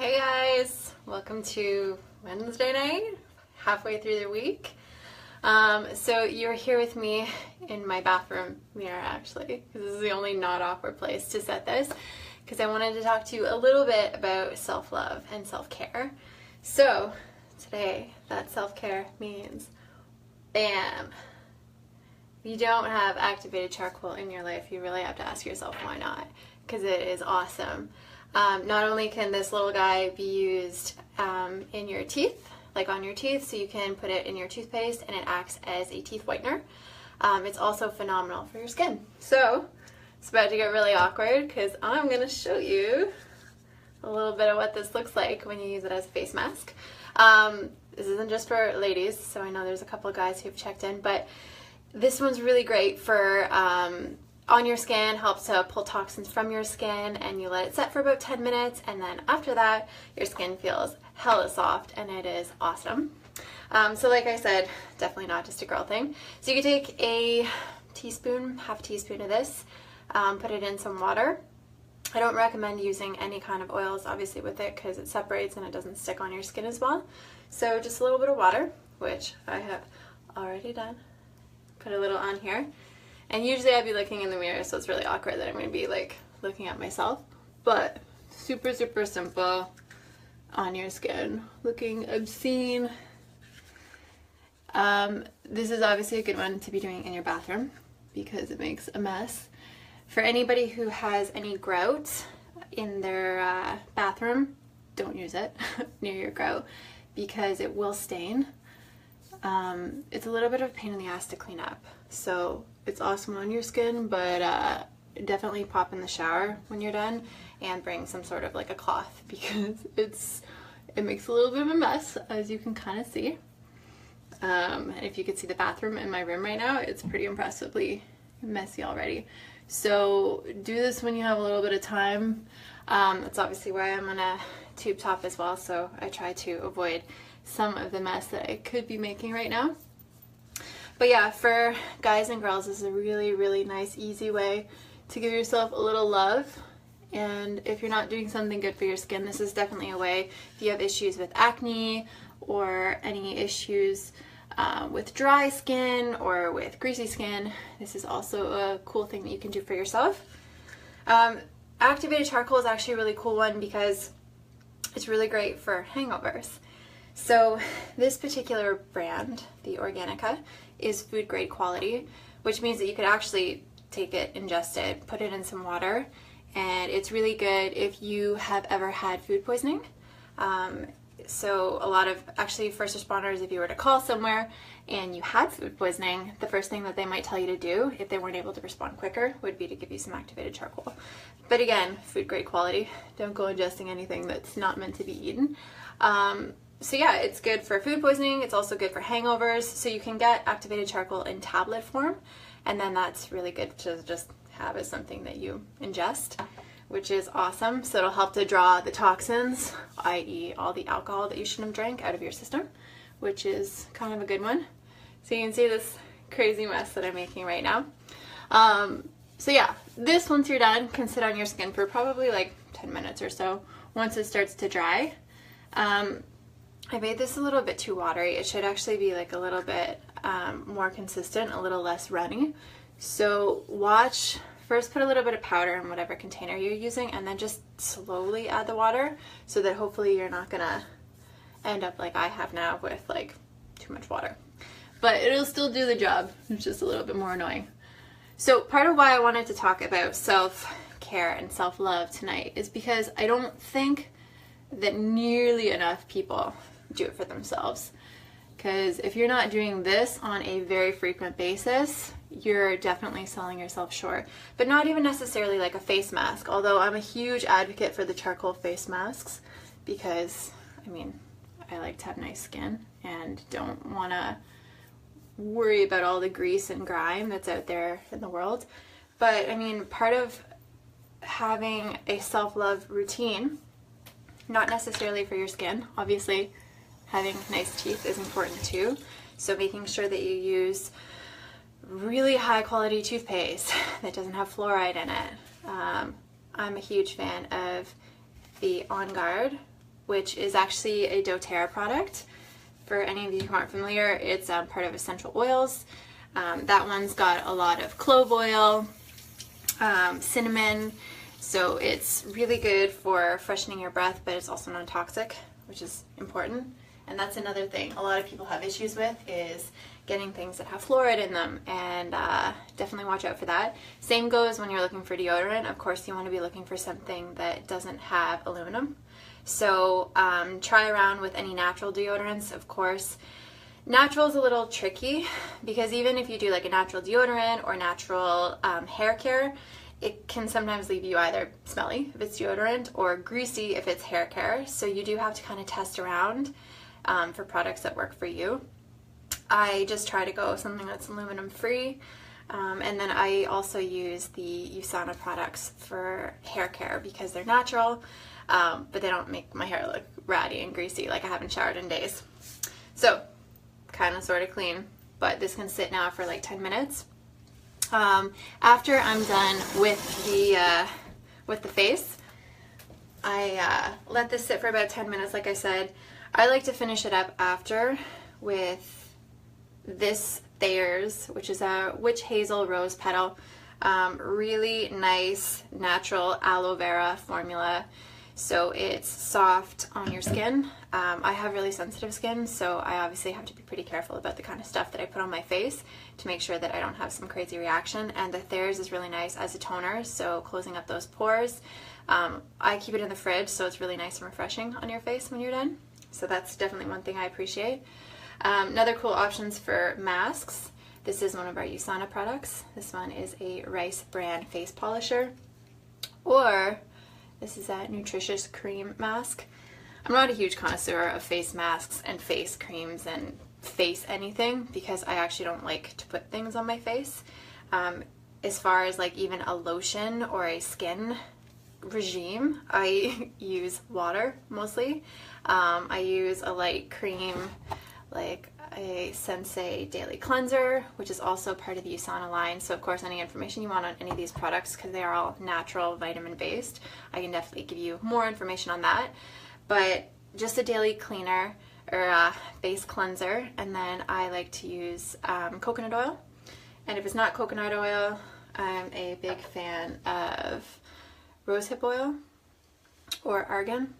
Hey guys, welcome to Wednesday night, halfway through the week. So you're here with me in my bathroom mirror actually, because this is the only not awkward place to set this, because I wanted to talk to you a little bit about self-love and self-care. So today, that self-care means, bam, if you don't have activated charcoal in your life, you really have to ask yourself why not, because it is awesome. Not only can this little guy be used in your teeth, like on your teeth, so you can put it in your toothpaste and it acts as a teeth whitener. It's also phenomenal for your skin. So it's about to get really awkward because I'm going to show you a little bit of what this looks like when you use it as a face mask. This isn't just for ladies, so I know there's a couple of guys who've checked in, but this one's really great for on your skin, helps to pull toxins from your skin, and you let it set for about 10 minutes, and then after that your skin feels hella soft and it is awesome. So like I said, definitely not just a girl thing. So you can take a teaspoon, half a teaspoon of this, put it in some water. I don't recommend using any kind of oils obviously with it because it separates and it doesn't stick on your skin as well. So just a little bit of water, which I have already done. Put a little on here. And usually I'd be looking in the mirror, so it's really awkward that I'm going to be like looking at myself. But super, super simple on your skin, looking obscene. This is obviously a good one to be doing in your bathroom because it makes a mess. For anybody who has any grout in their bathroom, don't use it near your grout because it will stain. It's a little bit of a pain in the ass to clean up. So it's awesome on your skin, but definitely pop in the shower when you're done and bring some sort of like a cloth because it makes a little bit of a mess, as you can kind of see. And if you could see the bathroom in my room right now, it's pretty impressively messy already. So do this when you have a little bit of time. That's obviously why I'm on a tube top as well, so I try to avoid some of the mess that I could be making right now. But yeah, for guys and girls, this is a really, really nice, easy way to give yourself a little love. And if you're not doing something good for your skin, this is definitely a way. If you have issues with acne or any issues with dry skin or with greasy skin, this is also a cool thing that you can do for yourself. Activated charcoal is actually a really cool one because it's really great for hangovers. So this particular brand, the Organica, is food grade quality, which means that you could actually take it, ingest it, put it in some water, and it's really good if you have ever had food poisoning. So a lot of actually first responders, if you were to call somewhere and you had food poisoning, the first thing that they might tell you to do if they weren't able to respond quicker would be to give you some activated charcoal. But again, food grade quality. Don't go ingesting anything that's not meant to be eaten. So yeah, it's good for food poisoning. It's also good for hangovers. So you can get activated charcoal in tablet form, and then that's really good to just have as something that you ingest, which is awesome. So it'll help to draw the toxins, i.e. all the alcohol that you shouldn't have drank, out of your system, which is kind of a good one. So you can see this crazy mess that I'm making right now. So yeah, this, once you're done, can sit on your skin for probably like 10 minutes or so once it starts to dry. I made this a little bit too watery. It should actually be like a little bit more consistent, a little less runny. So watch, first put a little bit of powder in whatever container you're using and then just slowly add the water so that hopefully you're not gonna end up like I have now with like too much water. But it'll still do the job. It's just a little bit more annoying. So part of why I wanted to talk about self-care and self-love tonight is because I don't think that nearly enough people do it for themselves. Because if you're not doing this on a very frequent basis, you're definitely selling yourself short. But not even necessarily like a face mask, although I'm a huge advocate for the charcoal face masks because, I mean, I like to have nice skin and don't want to worry about all the grease and grime that's out there in the world. But I mean, part of having a self-love routine, not necessarily for your skin, obviously having nice teeth is important too. So making sure that you use really high quality toothpaste that doesn't have fluoride in it. I'm a huge fan of the On Guard which is actually a doTERRA product. For any of you who aren't familiar, it's part of essential oils. That one's got a lot of clove oil, cinnamon, so it's really good for freshening your breath, but it's also non-toxic, which is important. And that's another thing a lot of people have issues with, is getting things that have fluoride in them, and definitely watch out for that. Same goes when you're looking for deodorant. Of course, you want to be looking for something that doesn't have aluminum. So try around with any natural deodorants. Of course, natural is a little tricky, because even if you do like a natural deodorant or natural hair care, it can sometimes leave you either smelly if it's deodorant or greasy if it's hair care. So you do have to kind of test around for products that work for you. I just try to go with something that's aluminum free. And then I also use the USANA products for hair care because they're natural, but they don't make my hair look ratty and greasy like I haven't showered in days. So kind of sort of clean, but this can sit now for like 10 minutes. After I'm done with the face, I let this sit for about 10 minutes. Like I said, I like to finish it up after with this Thayer's, which is a witch hazel rose petal. Really nice natural aloe vera formula, so it's soft on your skin. I have really sensitive skin, so I obviously have to be pretty careful about the kind of stuff that I put on my face to make sure that I don't have some crazy reaction. And the Thayer's is really nice as a toner, so closing up those pores. I keep it in the fridge, so it's really nice and refreshing on your face when you're done. So that's definitely one thing I appreciate. Another cool options for masks. This is one of our USANA products. This one is a Rice brand face polisher, or this is a nutritious cream mask. I'm not a huge connoisseur of face masks and face creams and face anything, because I actually don't like to put things on my face. As far as like even a lotion or a skin regime, I use water mostly. I use a light cream, like a Sensei Daily Cleanser, which is also part of the USANA line. So of course, any information you want on any of these products, because they are all natural vitamin based, I can definitely give you more information on that. But just a daily cleaner or a face cleanser, and then I like to use coconut oil. And if it's not coconut oil, I'm a big fan of rosehip oil or argan.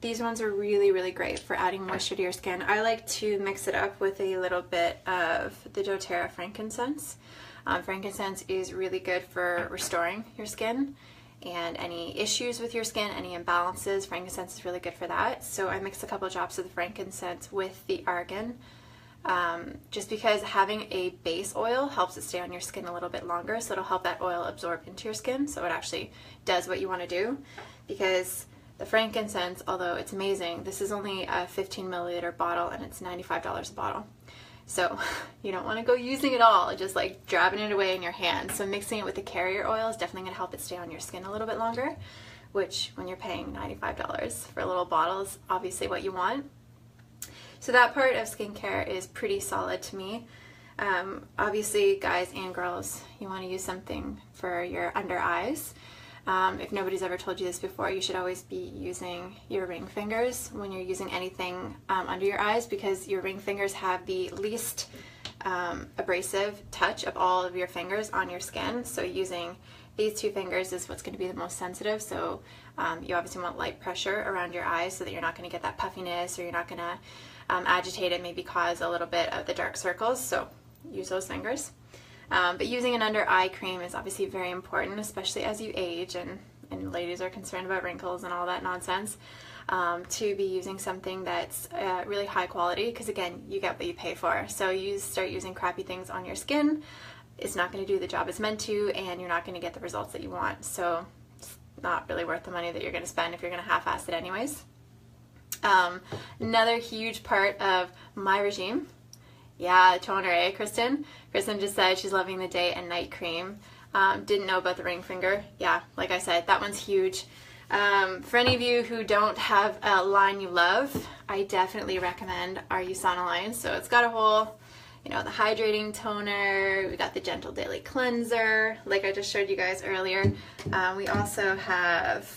These ones are really great for adding moisture to your skin. I like to mix it up with a little bit of the doTERRA frankincense. Frankincense is really good for restoring your skin and any issues with your skin, any imbalances. Frankincense is really good for that. So I mix a couple of drops of the frankincense with the argan, just because having a base oil helps it stay on your skin a little bit longer, so it'll help that oil absorb into your skin, so it actually does what you want to do. Because the frankincense, although it's amazing, this is only a 15 milliliter bottle and it's $95 a bottle. So you don't want to go using it all, just like drabbing it away in your hand. So mixing it with the carrier oil is definitely going to help it stay on your skin a little bit longer, which when you're paying $95 for a little bottle is obviously what you want. So that part of skincare is pretty solid to me. Obviously, guys and girls, you want to use something for your under eyes. If nobody's ever told you this before, you should always be using your ring fingers when you're using anything under your eyes, because your ring fingers have the least abrasive touch of all of your fingers on your skin. So using these two fingers is what's going to be the most sensitive. So you obviously want light pressure around your eyes so that you're not going to get that puffiness, or you're not going to agitate it, maybe cause a little bit of the dark circles. So use those fingers. But using an under eye cream is obviously very important, especially as you age and ladies are concerned about wrinkles and all that nonsense, to be using something that's really high quality, because again, you get what you pay for. So you start using crappy things on your skin, it's not going to do the job it's meant to, and you're not going to get the results that you want. So it's not really worth the money that you're going to spend if you're going to half-ass it anyways. Another huge part of my regime, yeah, toner, eh, Kristen? Kristen just said she's loving the day and night cream. Didn't know about the ring finger. Yeah, like I said, that one's huge. For any of you who don't have a line you love, I definitely recommend our USANA line. So it's got a whole, you know, the hydrating toner, we got the gentle daily cleanser, like I just showed you guys earlier. We also have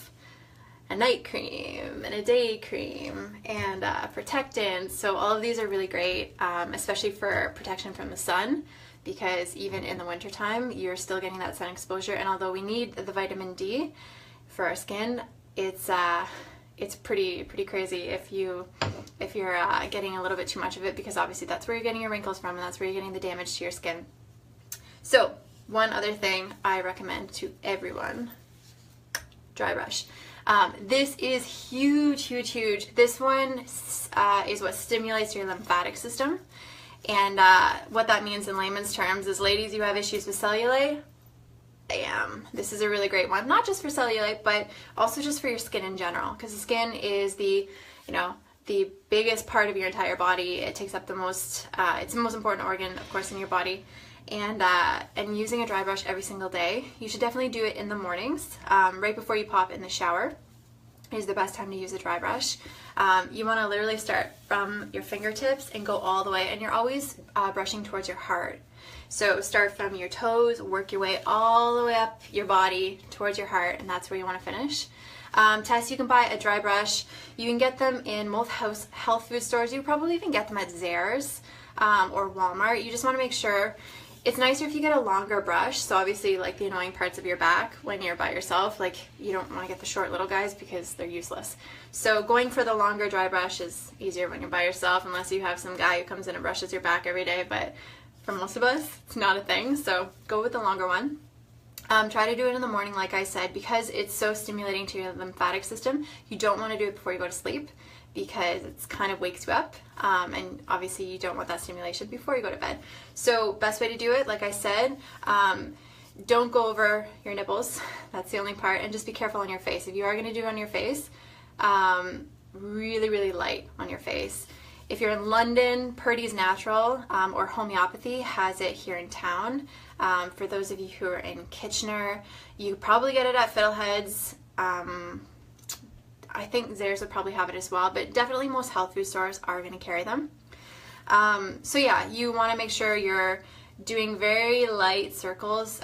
a night cream and a day cream and protectant. So all of these are really great, especially for protection from the sun, because even in the wintertime, you're still getting that sun exposure. And although we need the vitamin D for our skin, it's pretty crazy if you're getting a little bit too much of it, because obviously that's where you're getting your wrinkles from, and that's where you're getting the damage to your skin. So one other thing I recommend to everyone: dry brush. This is huge. This one is what stimulates your lymphatic system. And what that means in layman's terms is, ladies, you have issues with cellulite, bam, this is a really great one. Not just for cellulite, but also just for your skin in general, because the skin is the biggest part of your entire body. It takes up the most, it's the most important organ, of course, in your body. And using a dry brush every single day, you should definitely do it in the mornings, right before you pop in the shower is the best time to use a dry brush. You want to literally start from your fingertips and go all the way, and you're always brushing towards your heart. So start from your toes, work your way all the way up your body towards your heart, and that's where you want to finish. Tess, you can buy a dry brush. You can get them in most health food stores. You probably even get them at Zehrs or Walmart. You just want to make sure. It's nicer if you get a longer brush, so obviously like the annoying parts of your back when you're by yourself, like you don't want to get the short little guys because they're useless. So going for the longer dry brush is easier when you're by yourself, unless you have some guy who comes in and brushes your back every day, but for most of us, it's not a thing, so go with the longer one. Try to do it in the morning, like I said, because it's so stimulating to your lymphatic system. You don't want to do it before you go to sleep, because it's kind of wakes you up, and obviously you don't want that stimulation before you go to bed. So best way to do it, like I said, don't go over your nipples. That's the only part, and just be careful on your face. If you are going to do it on your face, really light on your face. If you're in London, Purdy's Natural or Homeopathy has it here in town. For those of you who are in Kitchener, you probably get it at Fiddleheads. I think Zehrs would probably have it as well, but definitely most health food stores are going to carry them. So yeah, you want to make sure you're doing very light circles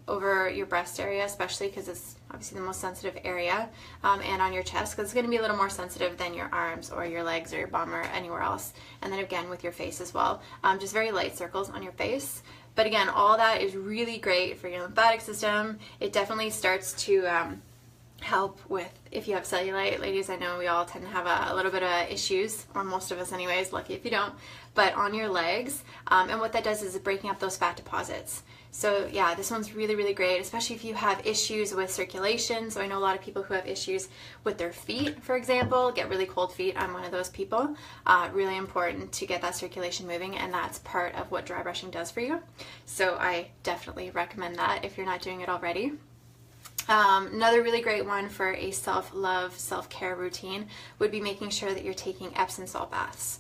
over your breast area, especially because it's obviously the most sensitive area, and on your chest, because it's going to be a little more sensitive than your arms or your legs or your bum or anywhere else. And then again with your face as well, just very light circles on your face. But again, all that is really great for your lymphatic system. It definitely starts to help with if you have cellulite. Ladies, I know we all tend to have a little bit of issues, or most of us anyways, lucky if you don't, but on your legs, and what that does is breaking up those fat deposits. So yeah, this one's really great, especially if you have issues with circulation. So I know a lot of people who have issues with their feet, for example, get really cold feet. I'm one of those people. Really important to get that circulation moving, and that's part of what dry brushing does for you. So I definitely recommend that if you're not doing it already. Another really great one for a self-love, self-care routine would be making sure that you're taking Epsom salt baths.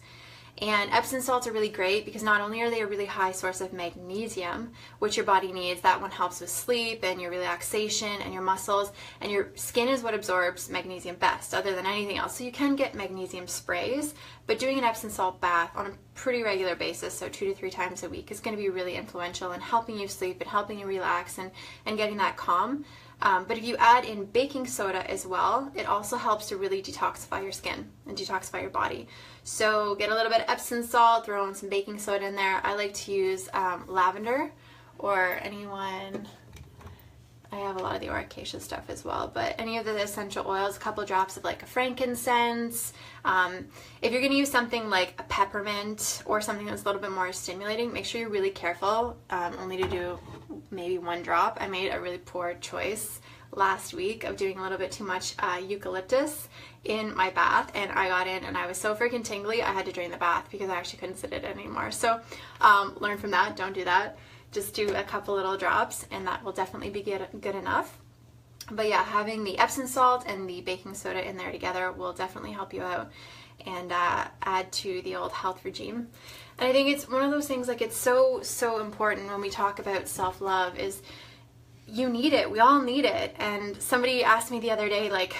And Epsom salts are really great because not only are they a really high source of magnesium, which your body needs, that one helps with sleep and your relaxation and your muscles, and your skin is what absorbs magnesium best other than anything else. So you can get magnesium sprays, but doing an Epsom salt bath on a pretty regular basis, so 2 to 3 times a week, is going to be really influential in helping you sleep and helping you relax and getting that calm. But if you add in baking soda as well, it also helps to really detoxify your skin and detoxify your body. So get a little bit of Epsom salt, throw in some baking soda in there. I like to use lavender, or anyone, I have a lot of the Acacia stuff as well, but any of the essential oils, a couple drops of like a frankincense. If you're going to use something like a peppermint or something that's a little bit more stimulating, make sure you're really careful, only to do maybe 1 drop. I made a really poor choice last week of doing a little bit too much eucalyptus in my bath, and I got in and I was so freaking tingly I had to drain the bath because I actually couldn't sit in it anymore. So learn from that, don't do that. Just do a couple little drops and that will definitely be good enough. But yeah, having the Epsom salt and the baking soda in there together will definitely help you out and add to the old health regime. And I think it's one of those things, like, it's so important when we talk about self-love, is you need it. We all need it. And somebody asked me the other day, like,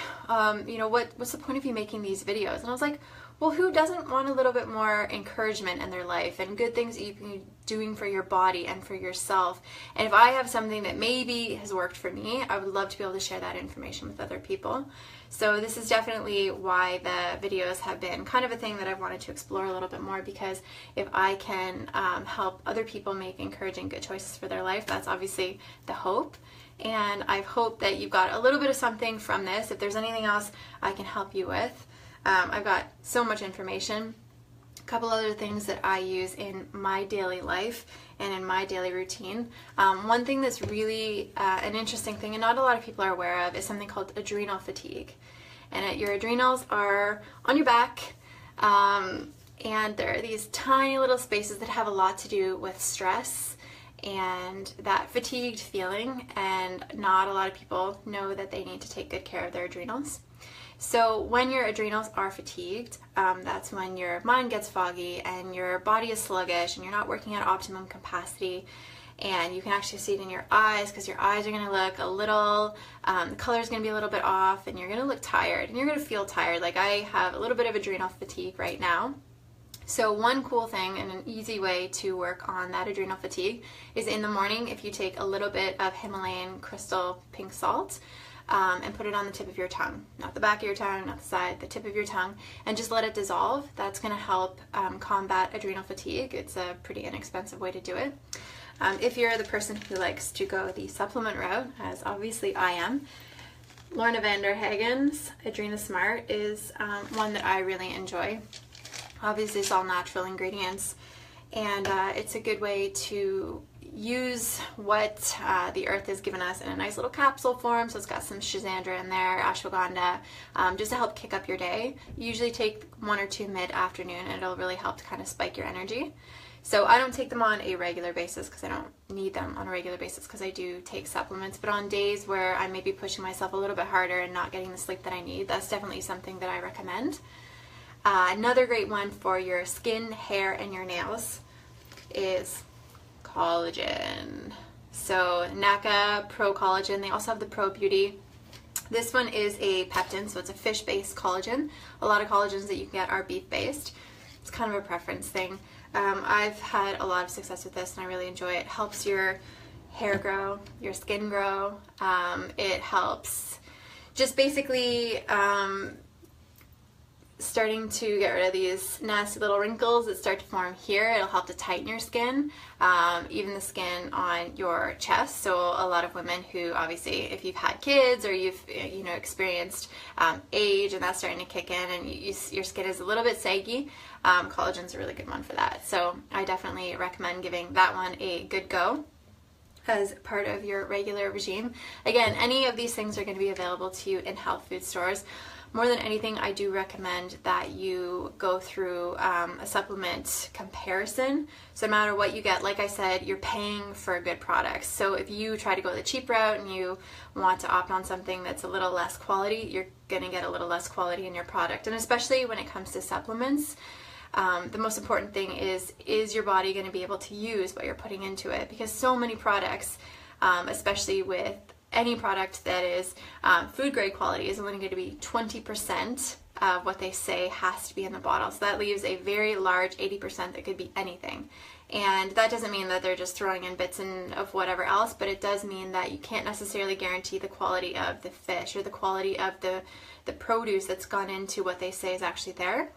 you know, what's the point of you making these videos? And I was like, well, who doesn't want a little bit more encouragement in their life and good things that you can be doing for your body and for yourself? And if I have something that maybe has worked for me, I would love to be able to share that information with other people. So this is definitely why the videos have been kind of a thing that I've wanted to explore a little bit more, because if I can help other people make encouraging good choices for their life, that's obviously the hope. And I hope that you got a little bit of something from this. If there's anything else I can help you with, I've got so much information. A couple other things that I use in my daily life and in my daily routine. One thing that's really an interesting thing, and not a lot of people are aware of, is something called adrenal fatigue. And your adrenals are on your back, and there are these tiny little spaces that have a lot to do with stress and that fatigued feeling, and not a lot of people know that they need to take good care of their adrenals. So when your adrenals are fatigued, that's when your mind gets foggy and your body is sluggish and you're not working at optimum capacity, and you can actually see it in your eyes, because your eyes are going to look a little, the color is going to be a little bit off, and you're going to look tired and you're going to feel tired. Like I have a little bit of adrenal fatigue right now. So one cool thing and an easy way to work on that adrenal fatigue is in the morning, if you take a little bit of Himalayan crystal pink salt, and put it on the tip of your tongue, not the back of your tongue, not the side, the tip of your tongue, and just let it dissolve. That's going to help combat adrenal fatigue. It's a pretty inexpensive way to do it. If you're the person who likes to go the supplement route, as obviously I am, Lorna van der Hagen's Adrena Smart is one that I really enjoy. Obviously it's all natural ingredients, and it's a good way to use what the earth has given us in a nice little capsule form. So it's got some schizandra in there, ashwagandha, just to help kick up your day. You usually take 1 or 2 mid-afternoon, and it'll really help to kind of spike your energy. So I don't take them on a regular basis because I don't need them on a regular basis, because I do take supplements. But on days where I may be pushing myself a little bit harder and not getting the sleep that I need, that's definitely something that I recommend. Another great one for your skin, hair, and your nails is collagen. So NACA Pro Collagen. They also have the Pro Beauty. This one is a peptin, so it's a fish-based collagen. A lot of collagens that you can get are beef-based. It's kind of a preference thing. I've had a lot of success with this and I really enjoy it. It helps your hair grow, your skin grow. It helps just basically starting to get rid of these nasty little wrinkles that start to form here. It'll help to tighten your skin, even the skin on your chest. So a lot of women who, obviously, if you've had kids or you've experienced age and that's starting to kick in and your skin is a little bit saggy, collagen's a really good one for that. So I definitely recommend giving that one a good go as part of your regular regime. Again, any of these things are going to be available to you in health food stores. More than anything, I do recommend that you go through a supplement comparison. So no matter what you get, like I said, you're paying for good products. So if you try to go the cheap route and you want to opt on something that's a little less quality, you're going to get a little less quality in your product. And especially when it comes to supplements, the most important thing is your body going to be able to use what you're putting into it? Because so many products, especially with any product that is food grade quality, is only going to be 20% of what they say has to be in the bottle. So that leaves a very large 80% that could be anything. And that doesn't mean that they're just throwing in bits of whatever else, but it does mean that you can't necessarily guarantee the quality of the fish or the quality of the produce that's gone into what they say is actually there.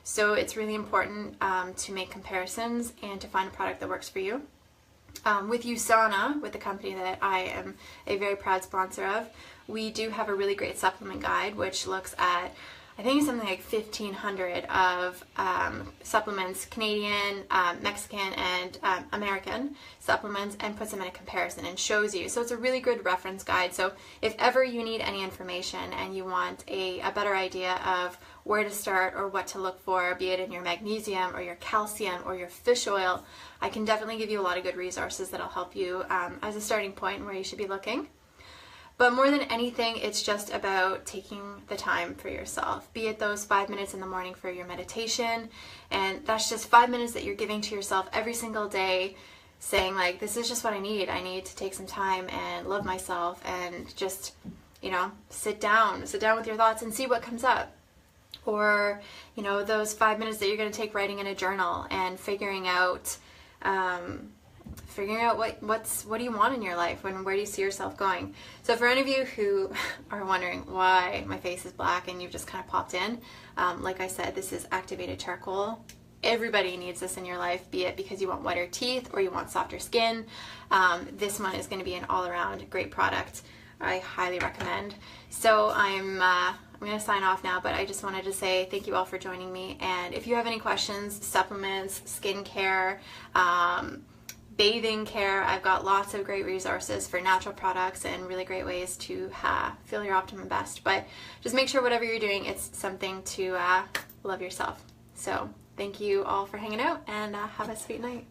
So it's really important to make comparisons and to find a product that works for you. With USANA, with the company that I am a very proud sponsor of, we do have a really great supplement guide which looks at, I think it's something like 1,500 of supplements, Canadian, Mexican, and American supplements, and puts them in a comparison and shows you. So it's a really good reference guide. So if ever you need any information and you want a better idea of where to start or what to look for, be it in your magnesium or your calcium or your fish oil, I can definitely give you a lot of good resources that'll help you as a starting point where you should be looking. But more than anything, it's just about taking the time for yourself. Be it those 5 minutes in the morning for your meditation, and that's just 5 minutes that you're giving to yourself every single day, saying like, this is just what I need. I need to take some time and love myself and just, sit down with your thoughts and see what comes up. Or, those 5 minutes that you're going to take writing in a journal and figuring out figuring out what do you want in your life, and where do you see yourself going. So for any of you who are wondering why my face is black and you've just kind of popped in, like I said, this is activated charcoal. Everybody needs this in your life, be it because you want whiter teeth or you want softer skin. This one is going to be an all-around great product. I highly recommend. So I'm going to sign off now, but I just wanted to say thank you all for joining me. And if you have any questions, supplements, skincare, bathing care, I've got lots of great resources for natural products and really great ways to feel your optimum best. But just make sure whatever you're doing, it's something to love yourself. So thank you all for hanging out, and have a sweet night.